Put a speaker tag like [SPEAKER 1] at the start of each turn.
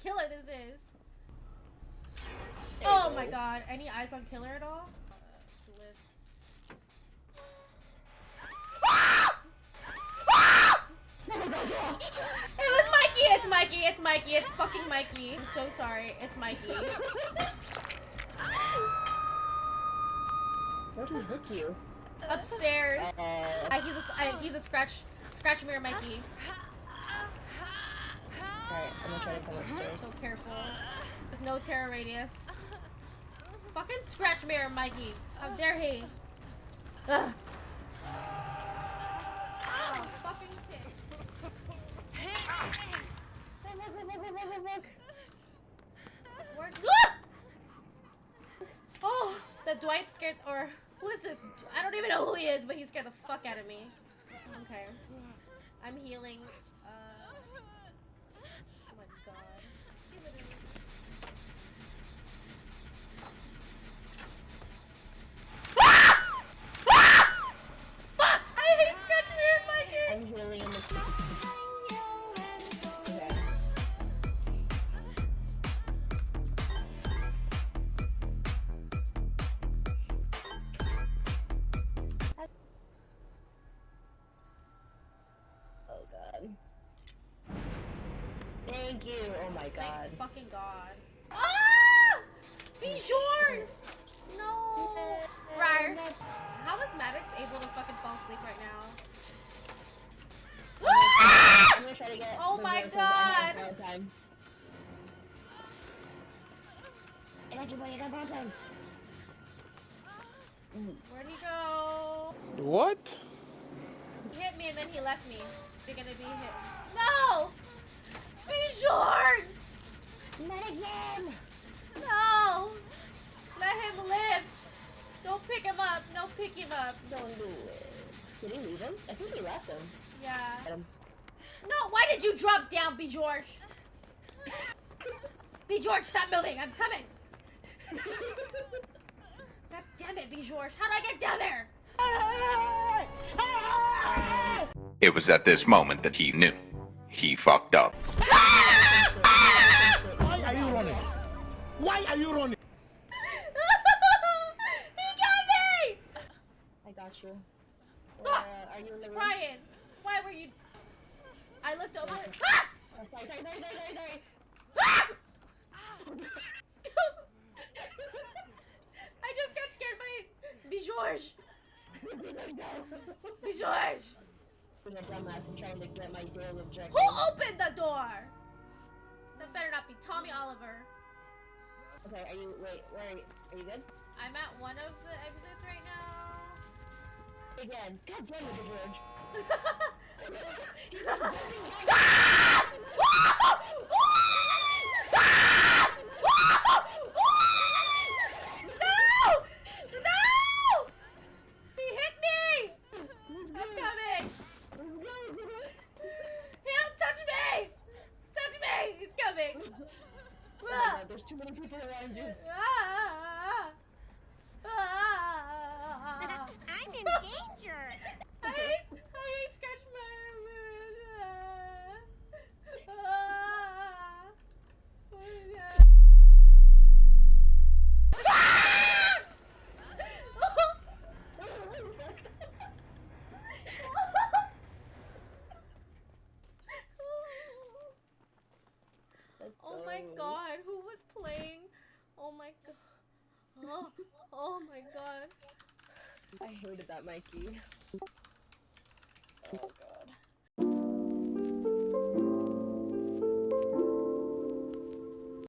[SPEAKER 1] killer this is. Oh my god. Any eyes on killer at all? Lips. It was Mikey! It's Mikey! It's Mikey! It's fucking Mikey! I'm so sorry. It's Mikey.
[SPEAKER 2] Where did he hook you?
[SPEAKER 1] Upstairs. He's a scratch mirror Mikey.
[SPEAKER 2] Alright, I'm gonna try to come upstairs.
[SPEAKER 1] So careful. There's no terror radius. Fucking scratch mirror Mikey. How dare he? Ugh. Oh, fucking tick. Where's Oh, the Dwight scared, or who is this? I don't even know who he is, but he scared the fuck out of me. Okay. I'm healing. Oh my god. Fuck! I hate scratching here in my game.
[SPEAKER 2] I'm healing in this. Oh god. Thank you. Oh my god.
[SPEAKER 1] Thank fucking god. Ah! Bjorn! No. Rar. How is Maddox able to fucking fall asleep right now?
[SPEAKER 2] I'm gonna try to get
[SPEAKER 1] Oh my god! Where'd he go?
[SPEAKER 3] What?
[SPEAKER 1] He hit me and then he left me. You're gonna be hit. No! Bjorn!
[SPEAKER 2] Not again!
[SPEAKER 1] No! Let him live! Don't pick him up! No, pick him up!
[SPEAKER 2] Don't do it. Did he leave him? I think he left him.
[SPEAKER 1] Yeah.
[SPEAKER 2] Get him.
[SPEAKER 1] No, why did you drop down, Bjorn? Bjorn, stop moving! I'm coming! God damn it, Bjorn! How do I get down there?
[SPEAKER 4] It was at this moment that he knew. He fucked up.
[SPEAKER 3] Why are you running? Why are you running?
[SPEAKER 1] He got me!
[SPEAKER 2] I got you. Are you in the room?
[SPEAKER 1] Ryan, why were you... I looked over...
[SPEAKER 2] Oh, sorry.
[SPEAKER 1] Ah! I just got scared by Bjorn. Bjorn!
[SPEAKER 2] Being a dumbass and trying to get my daily objective.
[SPEAKER 1] Who opened the door? That better not be Tommy Oliver.
[SPEAKER 2] Okay, are you good?
[SPEAKER 1] I'm at one of the exits right now.
[SPEAKER 2] Again. God damn it, George.
[SPEAKER 1] He hit me! I'm coming! Don't touch me! Touch me! He's coming!
[SPEAKER 2] Oh my god, there's too many people around you.
[SPEAKER 5] I'm in danger.
[SPEAKER 1] I hate scratch my... Oh my god, who was playing? Oh my god. Oh my god.
[SPEAKER 2] I hated that Mikey.